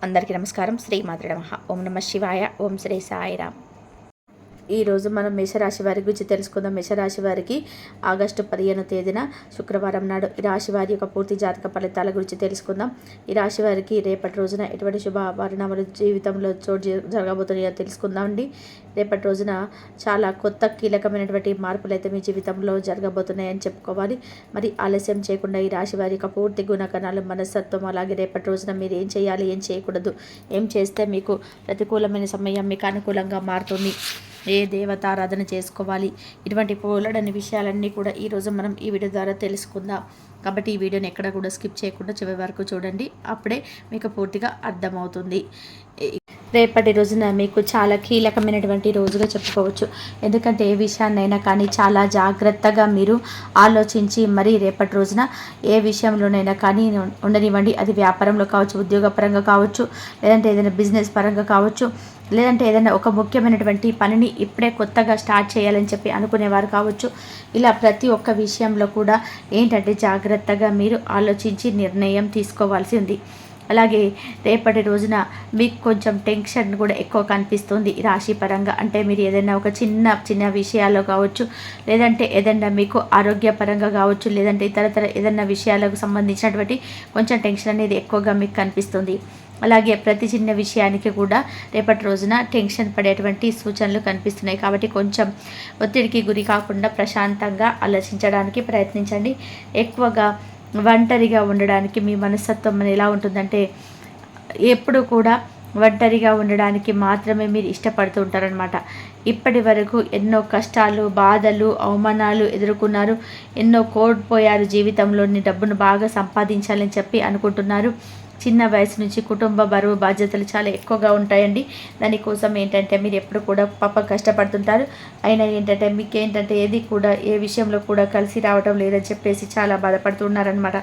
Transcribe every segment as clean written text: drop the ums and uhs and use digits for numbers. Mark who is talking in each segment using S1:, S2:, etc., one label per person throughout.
S1: అందరికీ నమస్కారం. శ్రీమాత్రే నమః. ఓం నమః శివాయ. ఓం శ్రీ సాయిరామ్. ఈరోజు మనం మేషరాశి వారి గురించి తెలుసుకుందాం. మేషరాశి వారికి ఆగస్టు 15వ తేదీన శుక్రవారం నాడు ఈ రాశి వారి యొక్క పూర్తి జాతక ఫలితాల గురించి తెలుసుకుందాం. ఈ రాశి వారికి రేపటి రోజున ఎటువంటి శుభ పరిణామాలు జీవితంలో జరగబోతున్నాయో తెలుసుకుందాం అండి. రేపటి రోజున చాలా కొత్త కీలకమైనటువంటి మార్పులు అయితే మీ జీవితంలో జరగబోతున్నాయని చెప్పుకోవాలి. మరి ఆలస్యం చేయకుండా ఈ రాశి వారి యొక్క పూర్తి గుణగణాలు, మనస్తత్వం, అలాగే రేపటి రోజున మీరు ఏం చేయాలి, ఏం చేయకూడదు, ఏం చేస్తే మీకు ప్రతికూలమైన సమయం మీకు అనుకూలంగా మారుతుంది, ఏ దేవతారాధన చేసుకోవాలి, ఇటువంటి పోలడని విషయాలన్నీ కూడా ఈరోజు మనం ఈ వీడియో ద్వారా తెలుసుకుందాం. కాబట్టి ఈ వీడియోని ఎక్కడ కూడా స్కిప్ చేయకుండా చివరి వరకు చూడండి. అప్పుడే మీకు పూర్తిగా అర్థమవుతుంది. రేపటి రోజున మీకు చాలా కీలకమైనటువంటి రోజుగా చెప్పుకోవచ్చు. ఎందుకంటే ఏ విషయాన్నైనా కానీ చాలా జాగ్రత్తగా మీరు ఆలోచించి మరి రేపటి రోజున ఏ విషయంలోనైనా కానీ ఉండనివ్వండి. అది వ్యాపారంలో కావచ్చు, ఉద్యోగపరంగా కావచ్చు, లేదంటే ఏదైనా బిజినెస్ పరంగా కావచ్చు, లేదంటే ఏదైనా ఒక ముఖ్యమైనటువంటి పనిని ఇప్పుడే కొత్తగా స్టార్ట్ చేయాలని చెప్పి అనుకునేవారు కావచ్చు. ఇలా ప్రతి ఒక్క విషయంలో కూడా ఏంటంటే జాగ్రత్తగా మీరు ఆలోచించి నిర్ణయం తీసుకోవాల్సి ఉంది. అలాగే రేపటి రోజున మీకు కొంచెం టెన్షన్ కూడా ఎక్కువ కనిపిస్తుంది రాశి పరంగా. అంటే మీరు ఏదైనా ఒక చిన్న విషయాల్లో కావచ్చు, లేదంటే ఏదైనా మీకు ఆరోగ్యపరంగా కావచ్చు, లేదంటే ఇతరతర ఏదైనా విషయాలకు సంబంధించినటువంటి కొంచెం టెన్షన్ అనేది ఎక్కువగా మీకు కనిపిస్తుంది. అలాగే ప్రతి చిన్న విషయానికి కూడా రేపటి రోజున టెన్షన్ పడేటువంటి సూచనలు కనిపిస్తున్నాయి. కాబట్టి కొంచెం ఒత్తిడికి గురి కాకుండా ప్రశాంతంగా ఆలోచించడానికి ప్రయత్నించండి. ఎక్కువగా ఒంటరిగా ఉండడానికి మీ మనస్తత్వం ఎలా ఉంటుందంటే ఎప్పుడు కూడా ఒంటరిగా ఉండడానికి మాత్రమే మీరు ఇష్టపడుతూ ఉంటారనమాట. ఇప్పటి వరకు ఎన్నో కష్టాలు, బాధలు, అవమానాలు ఎదుర్కొన్నారు, ఎన్నో కోల్పోయారు. జీవితంలోని డబ్బును బాగా సంపాదించాలని చెప్పి అనుకుంటున్నారు. చిన్న వయసు నుంచి కుటుంబ బరువు బాధ్యతలు చాలా ఎక్కువగా ఉంటాయండి. దానికోసం ఏంటంటే మీరు ఎప్పుడు కూడా కష్టపడుతుంటారు. అయినా ఏంటంటే మీకు ఏంటంటే ఏది కూడా ఏ విషయంలో కూడా కలిసి రావటం లేదని చెప్పేసి చాలా బాధపడుతున్నారనమాట.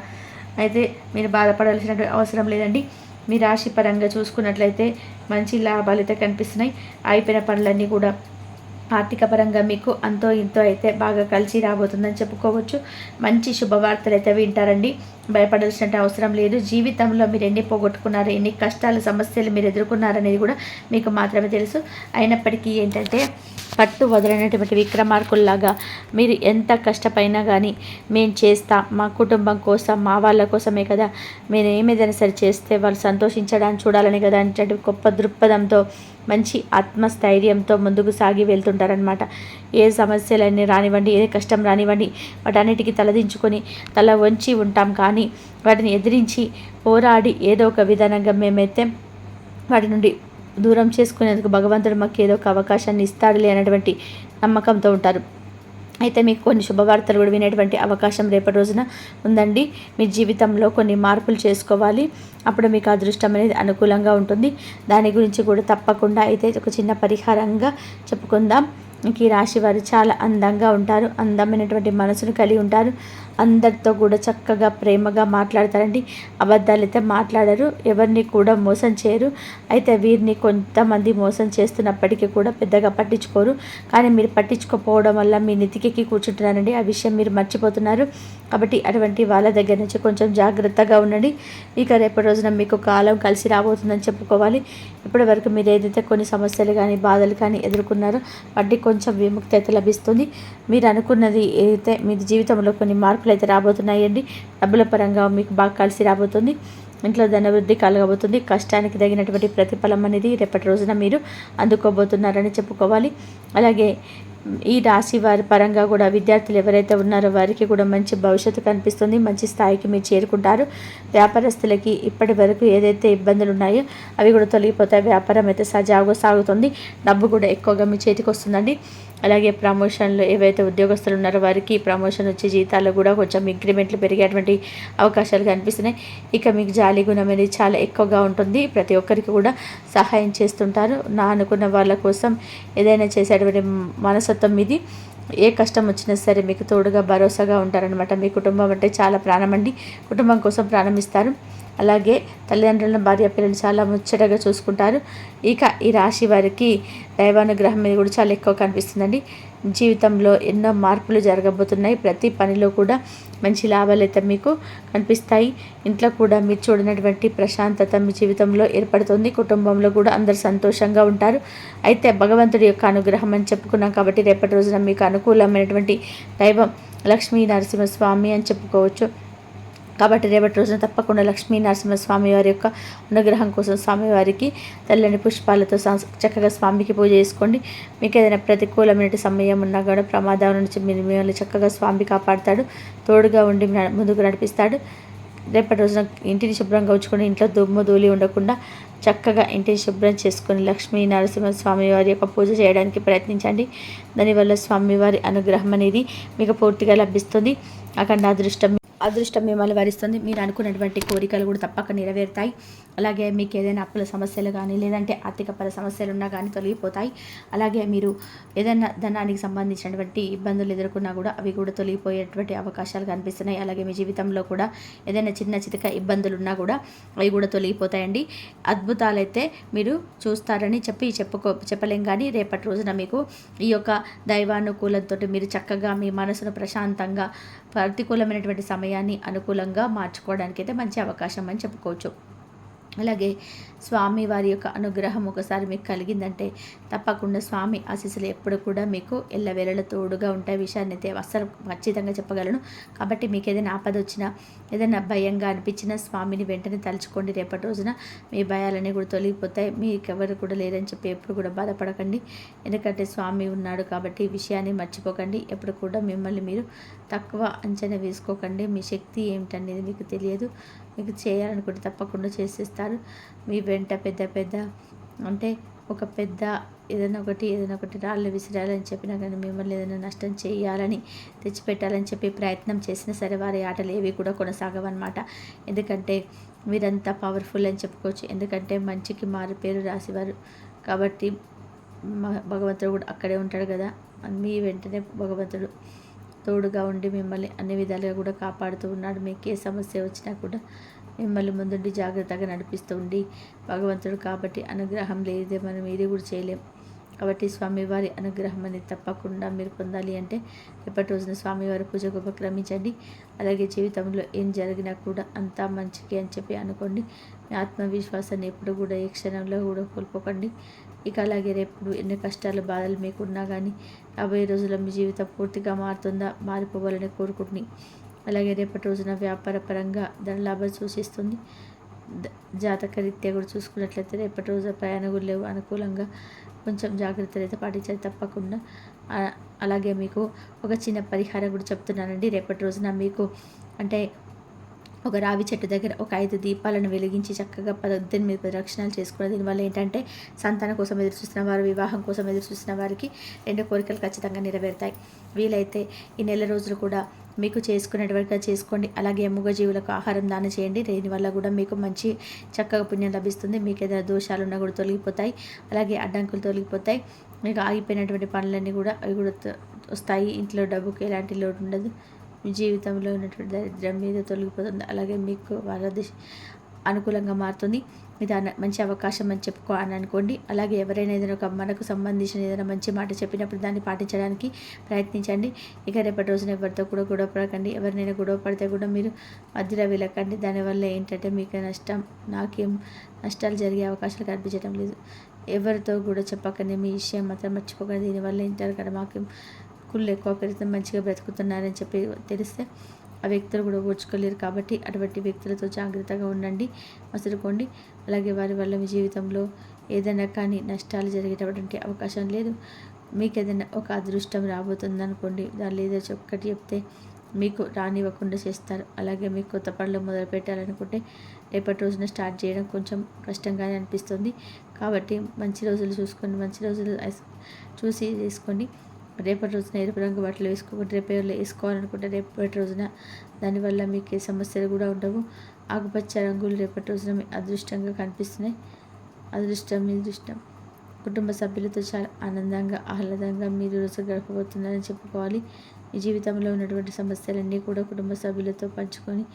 S1: అయితే మీరు బాధపడాల్సిన అవసరం లేదండి. మీ రాశి పరంగా చూసుకున్నట్లయితే మంచి లాభాలు అయితే కనిపిస్తున్నాయి. అయిపోయిన పనులన్నీ కూడా ఆర్థిక పరంగా మీకు అంతో ఇంతో అయితే బాగా కలిసి రాబోతుందని చెప్పుకోవచ్చు. మంచి శుభవార్తలు అయితే వింటారండి. భయపడాల్సిన అవసరం లేదు. జీవితంలో మీరు ఎన్ని పోగొట్టుకున్నారు, ఎన్ని కష్టాలు, సమస్యలు మీరు ఎదుర్కొన్నారనేది కూడా మీకు మాత్రమే తెలుసు. అయినప్పటికీ ఏంటంటే పట్టు వదలనటువంటి విక్రమార్కుల్లాగా మీరు ఎంత కష్టపైనా కానీ మేము చేస్తాం, మా కుటుంబం కోసం, మా వాళ్ళ కోసమే కదా, మీరు ఏమేదైనా సరే చేస్తే వాళ్ళు సంతోషించడానికి చూడాలని కదా అంటే గొప్ప దృక్పథంతో, మంచి ఆత్మస్థైర్యంతో ముందుకు సాగి వెళ్తుంటారనమాట. ఏ సమస్యలన్నీ రానివ్వండి, ఏ కష్టం రానివ్వండి, వాటన్నిటికీ తలదించుకొని తల వంచి ఉంటాం. కానీ వాటిని ఎదిరించి పోరాడి ఏదో ఒక విధానంగా మేమైతే వాటి నుండి దూరం చేసుకునేందుకు భగవంతుడు మాకు ఏదో ఒక అవకాశాన్ని ఇస్తాడులే అనేటువంటి నమ్మకంతో ఉంటారు. అయితే మీకు కొన్ని శుభవార్తలు కూడా వినేటువంటి అవకాశం రేపటి రోజున ఉందండి. మీ జీవితంలో కొన్ని మార్పులు చేసుకోవాలి. అప్పుడు మీకు అదృష్టం అనేది అనుకూలంగా ఉంటుంది. దాని గురించి కూడా తప్పకుండా అయితే ఒక చిన్న పరిహారంగా చెప్పుకుందాం. ఈ రాశి వారు చాలా అందంగా ఉంటారు. అందమైనటువంటి మనసును కలిగి ఉంటారు. అందరితో కూడా చక్కగా ప్రేమగా మాట్లాడతారండి. అబద్ధాలు అయితే మాట్లాడరు. ఎవరిని కూడా మోసం చేయరు. అయితే వీరిని కొంతమంది మోసం చేస్తున్నప్పటికీ కూడా పెద్దగా పట్టించుకోరు. కానీ మీరు పట్టించుకోకపోవడం వల్ల మీ నెతికెక్కి కూర్చుంటున్నారండి. ఆ విషయం మీరు మర్చిపోతున్నారు. కాబట్టి అటువంటి వాళ్ళ దగ్గర నుంచి కొంచెం జాగ్రత్తగా ఉండండి. ఇక రేపటి రోజున మీకు కాలం కలిసి రాబోతుందని చెప్పుకోవాలి. ఇప్పటి వరకు మీరు ఏదైతే కొన్ని సమస్యలు కానీ బాధలు కానీ ఎదుర్కొన్నారో వాటికి కొంచెం విముక్తి అయితే లభిస్తుంది. మీరు అనుకున్నది ఏదైతే మీ జీవితంలో కొన్ని మార్పులు అయితే రాబోతున్నాయండి. డబ్బుల పరంగా మీకు బాగా కలిసి రాబోతుంది. ఇంట్లో ధనవృద్ధి కలగబోతుంది. కష్టానికి తగినటువంటి ప్రతిఫలం అనేది రేపటి రోజున మీరు అందుకోబోతున్నారని చెప్పుకోవాలి. అలాగే ఈ రాశి వారి పరంగా కూడా విద్యార్థులు ఎవరైతే ఉన్నారో వారికి కూడా మంచి భవిష్యత్తు కనిపిస్తుంది. మంచి స్థాయికి మీరు చేరుకుంటారు. వ్యాపారస్తులకి ఇప్పటి వరకు ఏదైతే ఇబ్బందులు ఉన్నాయో అవి కూడా తొలగిపోతాయి. వ్యాపారం అయితే సజావుగా సాగుతుంది. డబ్బు కూడా ఎక్కువగా మీ చేతికి వస్తుందండి. అలాగే ప్రమోషన్లు ఏవైతే ఉద్యోగస్తులు ఉన్నారో వారికి ప్రమోషన్ వచ్చే జీతాలు కూడా కొంచెం ఇంక్రిమెంట్లు పెరిగేటువంటి అవకాశాలు కనిపిస్తున్నాయి. ఇక మీకు జాలి గుణం అనేది చాలా ఎక్కువగా ఉంటుంది. ప్రతి ఒక్కరికి కూడా సహాయం చేస్తుంటారు. నా అనుకున్న వాళ్ళ కోసం ఏదైనా చేసేటువంటి మనస్తత్వం ఇది. ఏ కష్టం వచ్చినా సరే మీకు తోడుగా భరోసాగా ఉంటారనమాట. మీ కుటుంబం అంటే చాలా ప్రాణం అండి. కుటుంబం కోసం ప్రాణం ఇస్తారు. అలాగే తల్లిదండ్రులను భార్య పిల్లలు చాలా ముచ్చటగా చూసుకుంటారు. ఇక ఈ రాశి వారికి దైవానుగ్రహం మీద కూడా చాలా ఎక్కువ కనిపిస్తుందండి. జీవితంలో ఎన్నో మార్పులు జరగబోతున్నాయి. ప్రతి పనిలో కూడా మంచి లాభాలు అయితే మీకు కనిపిస్తాయి. ఇంట్లో కూడా మీరు చూడనటువంటి ప్రశాంతత మీ జీవితంలో ఏర్పడుతుంది. కుటుంబంలో కూడా అందరు సంతోషంగా ఉంటారు. అయితే భగవంతుడి యొక్క అనుగ్రహం అని చెప్పుకున్నాం కాబట్టి రేపటి రోజున మీకు అనుకూలమైనటువంటి దైవం లక్ష్మీ నరసింహస్వామి అని చెప్పుకోవచ్చు. కాబట్టి రేపటి రోజున తప్పకుండా లక్ష్మీ నరసింహస్వామి వారి యొక్క అనుగ్రహం కోసం స్వామివారికి తెల్లని పుష్పాలతో చక్కగా స్వామికి పూజ చేసుకోండి. మీకు ఏదైనా ప్రతికూలమైన సమయం ఉన్నా కూడా ప్రమాదం నుంచి మిమ్మల్ని చక్కగా స్వామి కాపాడుతాడు, తోడుగా ఉండి ముందుకు నడిపిస్తాడు. రేపటి రోజున ఇంటిని శుభ్రంగా ఉంచుకొని ఇంట్లో దుమ్ము ధూళి ఉండకుండా చక్కగా ఇంటిని శుభ్రం చేసుకొని లక్ష్మీ నరసింహస్వామి వారి యొక్క పూజ చేయడానికి ప్రయత్నించండి. దానివల్ల స్వామివారి అనుగ్రహం అనేది మీకు పూర్తిగా లభిస్తుంది. అఖండ అదృష్టం మిమ్మల్ని వరిస్తుంది. మీరు అనుకున్నటువంటి కోరికలు కూడా తప్పక నెరవేరుతాయి. అలాగే మీకు ఏదైనా అప్పుల సమస్యలు కానీ లేదంటే ఆర్థికపర సమస్యలు ఉన్నా కానీ తొలగిపోతాయి. అలాగే మీరు ఏదైనా ధనానికి సంబంధించినటువంటి ఇబ్బందులు ఎదుర్కొన్నా కూడా అవి కూడా తొలగిపోయేటువంటి అవకాశాలు కనిపిస్తున్నాయి. అలాగే మీ జీవితంలో కూడా ఏదైనా చిన్న చితక ఇబ్బందులు ఉన్నా కూడా అవి కూడా తొలగిపోతాయండి. అద్భుతాలైతే మీరు చూస్తారని చెప్పలేం కానీ రేపటి రోజున మీకు ఈ యొక్క దైవానుకూలంతో మీరు చక్కగా మీ మనసును ప్రశాంతంగా ప్రతికూలమైనటువంటి సమయాన్ని అనుకూలంగా మార్చుకోవడానికి అయితే మంచి అవకాశం అని చెప్పుకోవచ్చు. అలాగే స్వామి వారి యొక్క అనుగ్రహం ఒకసారి మీకు కలిగిందంటే తప్పకుండా స్వామి ఆశీస్సులు ఎప్పుడు కూడా మీకు ఎల్లవేళల తోడుగా ఉంటాయి. విషయాన్ని అయితే అస్సలు ఖచ్చితంగా చెప్పగలను. కాబట్టి మీకు ఏదైనా ఆపద వచ్చినా ఏదైనా భయంగా అనిపించినా స్వామిని వెంటనే తలుచుకోండి. రేపటి రోజున మీ భయాలన్నీ కూడా తొలగిపోతాయి. మీకు ఎవరు కూడా లేరని చెప్పి ఎప్పుడు కూడా బాధపడకండి. ఎందుకంటే స్వామి ఉన్నాడు కాబట్టి ఈ విషయాన్ని మర్చిపోకండి. ఎప్పుడు కూడా మిమ్మల్ని మీరు తక్కువ అంచనా వేసుకోకండి. మీ శక్తి ఏమిటనేది మీకు తెలియదు. మీకు చేయాలనుకుంటే తప్పకుండా చేసేస్తారు. మీ వెంట పెద్ద అంటే ఒక పెద్ద ఏదైనా ఒకటి రాళ్ళు విసిరాలని చెప్పినా కానీ మిమ్మల్ని ఏదైనా నష్టం చేయాలని తెచ్చిపెట్టాలని చెప్పి ప్రయత్నం చేసినా సరే వారి ఆటలు ఏవి కూడా కొనసాగవన్నమాట. ఎందుకంటే మీరంతా పవర్ఫుల్ అని చెప్పుకోవచ్చు. ఎందుకంటే మంచికి మారు పేరు రాసేవారు కాబట్టి భగవంతుడు కూడా అక్కడే ఉంటాడు కదా. మీ వెంటనే భగవంతుడు తోడుగా ఉండి మిమ్మల్ని అన్ని విధాలుగా కూడా కాపాడుతూ ఉన్నాడు. మీకు ఏ సమస్య వచ్చినా కూడా మిమ్మల్ని ముందుండి జాగ్రత్తగా నడిపిస్తూ ఉండి భగవంతుడు కాబట్టి అనుగ్రహం లేదే మనం ఏది కూడా చేయలేం. కాబట్టి స్వామివారి అనుగ్రహం అనేది తప్పకుండా మీరు పొందాలి అంటే రేపటి రోజున స్వామివారి పూజకు ఉపక్రమించండి. అలాగే జీవితంలో ఏం జరిగినా కూడా అంతా మంచికి అని చెప్పి అనుకోండి. మీ ఆత్మవిశ్వాసాన్ని ఎప్పుడు కూడా ఏ క్షణంలో కూడా కోల్పోకండి. ఇక అలాగే రేపు ఎన్ని కష్టాలు బాధలు మీకున్నా కానీ రాబోయే రోజుల్లో మీ జీవితం పూర్తిగా మారిపోవాలని కోరుకుంటుని. అలాగే రేపటి రోజున వ్యాపార పరంగా ధనలాభం సూచిస్తుంది. జాతకరీత్యా కూడా చూసుకున్నట్లయితే రేపటి రోజు ప్రయాణాలు లేవు. అనుకూలంగా కొంచెం జాగ్రత్తలు అయితే పాటించాలి తప్పకుండా. అలాగే మీకు ఒక చిన్న పరిహారం కూడా చెప్తున్నానండి. రేపటి రోజున మీకు అంటే ఒక రావి చెట్టు దగ్గర ఒక 5 దీపాలను వెలిగించి చక్కగా 18 ప్రదక్షిణాలు చేసుకోవడం. దీనివల్ల ఏంటంటే సంతానం కోసం ఎదురు చూస్తున్న వారు, వివాహం కోసం ఎదురు చూస్తున్న వారికి 2 కోరికలు ఖచ్చితంగా నెరవేరుతాయి. వీలైతే ఈ నెల రోజులు కూడా మీకు చేసుకునేటట్టుగా చేసుకోండి. అలాగే మూగజీవులకు ఆహారం దానం చేయండి. దీనివల్ల కూడా మీకు మంచి చక్కగా పుణ్యం లభిస్తుంది. మీకు ఏదైనా దోషాలు ఉన్నా కూడా తొలగిపోతాయి. అలాగే అడ్డంకులు తొలగిపోతాయి. మీకు ఆగిపోయినటువంటి పనులన్నీ కూడా అవి కూడా వస్తాయి. ఇంట్లో డబ్బుకి ఎలాంటి లోటు ఉండదు. మీ జీవితంలో ఉన్నటువంటి దరిద్రం మీద తొలగిపోతుంది. అలాగే మీకు వారధి అనుకూలంగా మారుతుంది. ఇది మంచి అవకాశం అని చెప్పుకోవాలని అనుకోండి. అలాగే ఎవరైనా ఏదైనా ఒక మనకు సంబంధించిన ఏదైనా మంచి మాట చెప్పినప్పుడు దాన్ని పాటించడానికి ప్రయత్నించండి. ఇక రేపటి రోజున ఎవరితో కూడా గొడవ పడకండి. ఎవరినైనా గొడవ పడితే కూడా మీరు మధ్యలో వెళ్ళకండి. దానివల్ల ఏంటంటే మీకు నాకేం నష్టాలు జరిగే అవకాశాలు కనిపించడం లేదు. ఎవరితో కూడా చెప్పకండి. మీ విషయం మాత్రం మర్చిపోకండి. దీనివల్ల ఏంటారు కదా మాకేం కుళ్ళు ఎక్కువ పెరిగితే మంచిగా బ్రతుకుతున్నారని చెప్పి తెలిస్తే ఆ వ్యక్తులు కూడా ఓర్చుకోలేరు. కాబట్టి అటువంటి వ్యక్తులతో జాగ్రత్తగా ఉండండి, మసులుకోండి. అలాగే వారి వల్ల మీ జీవితంలో ఏదైనా కానీ నష్టాలు జరిగేటటువంటి అవకాశం లేదు. మీకు ఏదైనా ఒక అదృష్టం రాబోతుంది అనుకోండి, దాన్ని ఏదో ఒక్కటి చెప్తే మీకు రానివ్వకుండా చేస్తారు. అలాగే మీకు కొత్త పనులు మొదలు పెట్టాలనుకుంటే రేపటి రోజున స్టార్ట్ చేయడం కొంచెం కష్టంగానే అనిపిస్తుంది. కాబట్టి మంచి రోజులు చూసుకొని మంచి రోజులు చూసి చేసుకోండి. రేపటి రోజున ఎరుపు రంగు బట్టలు వేసుకోకుండా రేపటి వేసుకోవాలనుకుంటే రేపటి రోజున దానివల్ల మీకు ఏ సమస్యలు కూడా ఉండవు. ఆకుపచ్చ రంగులు రేపటి రోజున మీ అదృష్టంగా కనిపిస్తున్నాయి. అదృష్టం మీ దృష్టం. కుటుంబ సభ్యులతో చాలా ఆనందంగా ఆహ్లాదంగా మీరు రోజు గడపబోతున్నారని చెప్పుకోవాలి. మీ జీవితంలో ఉన్నటువంటి సమస్యలన్నీ కూడా కుటుంబ సభ్యులతో పంచుకొని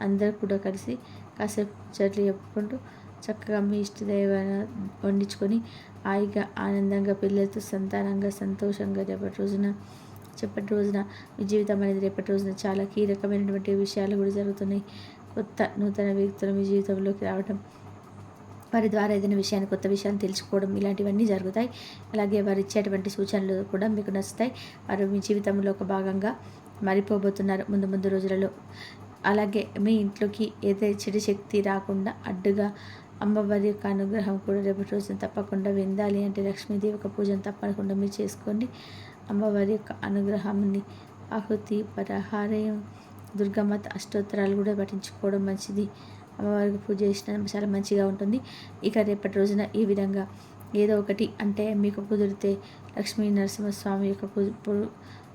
S1: అందరూ కూడా కలిసి కాసేపు ముచ్చట్లు చెప్పుకుంటూ చక్కగా మీ ఇష్టదైవాన్ని వండించుకొని హాయిగా ఆనందంగా పిల్లలతో సంతానంగా సంతోషంగా చెప్పటి రోజున మీ జీవితం అనేది రేపటి రోజున చాలా కీలకమైనటువంటి విషయాలు కూడా జరుగుతున్నాయి. నూతన వ్యక్తులు మీ జీవితంలోకి రావడం, వారి ద్వారా ఏదైనా విషయాన్ని కొత్త విషయాన్ని తెలుసుకోవడం ఇలాంటివన్నీ జరుగుతాయి. అలాగే వారు ఇచ్చేటువంటి సూచనలు కూడా మీకు నచ్చుతాయి. వారు మీ జీవితంలో ఒక భాగంగా మారిపోబోతున్నారు ముందు రోజులలో. అలాగే మీ ఇంట్లోకి ఏదైతే చెడు శక్తి రాకుండా అడ్డుగా అమ్మవారి యొక్క అనుగ్రహం కూడా రేపటి రోజున తప్పకుండా విందాలి అంటే లక్ష్మీదేవి యొక్క పూజను తప్పకుండా మీరు చేసుకోండి. అమ్మవారి యొక్క అనుగ్రహాన్ని ఆహుతి పరహారయం దుర్గమాత అష్టోత్తరాలు కూడా పఠించుకోవడం మంచిది. అమ్మవారికి పూజ చేసిన చాలా మంచిగా ఉంటుంది. ఇక రేపటి రోజున ఈ విధంగా ఏదో ఒకటి అంటే మీకు కుదిరితే లక్ష్మీ నరసింహస్వామి యొక్క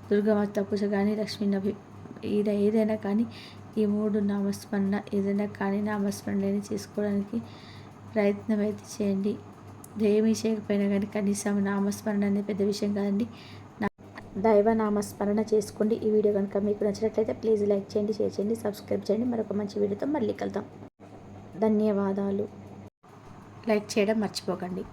S1: దుర్గమాత పూజ కానీ లక్ష్మీ ఏదైనా కానీ ఈ 3 నామస్మరణ ఏదైనా కానీ నామస్మరణ చేసుకోవడానికి ప్రయత్నం అయితే చేయండి. ఏమీ చేయకపోయినా కానీ కనీసం నామస్మరణ అనేది పెద్ద విషయం కాదండి. దైవ నామస్మరణ చేసుకోండి. ఈ వీడియో కనుక మీకు నచ్చినట్లయితే ప్లీజ్ లైక్ చేయండి, షేర్ చేయండి, సబ్స్క్రైబ్ చేయండి. మరొక మంచి వీడియోతో మళ్ళీ కలుద్దాం. ధన్యవాదాలు. లైక్ చేయడం మర్చిపోకండి.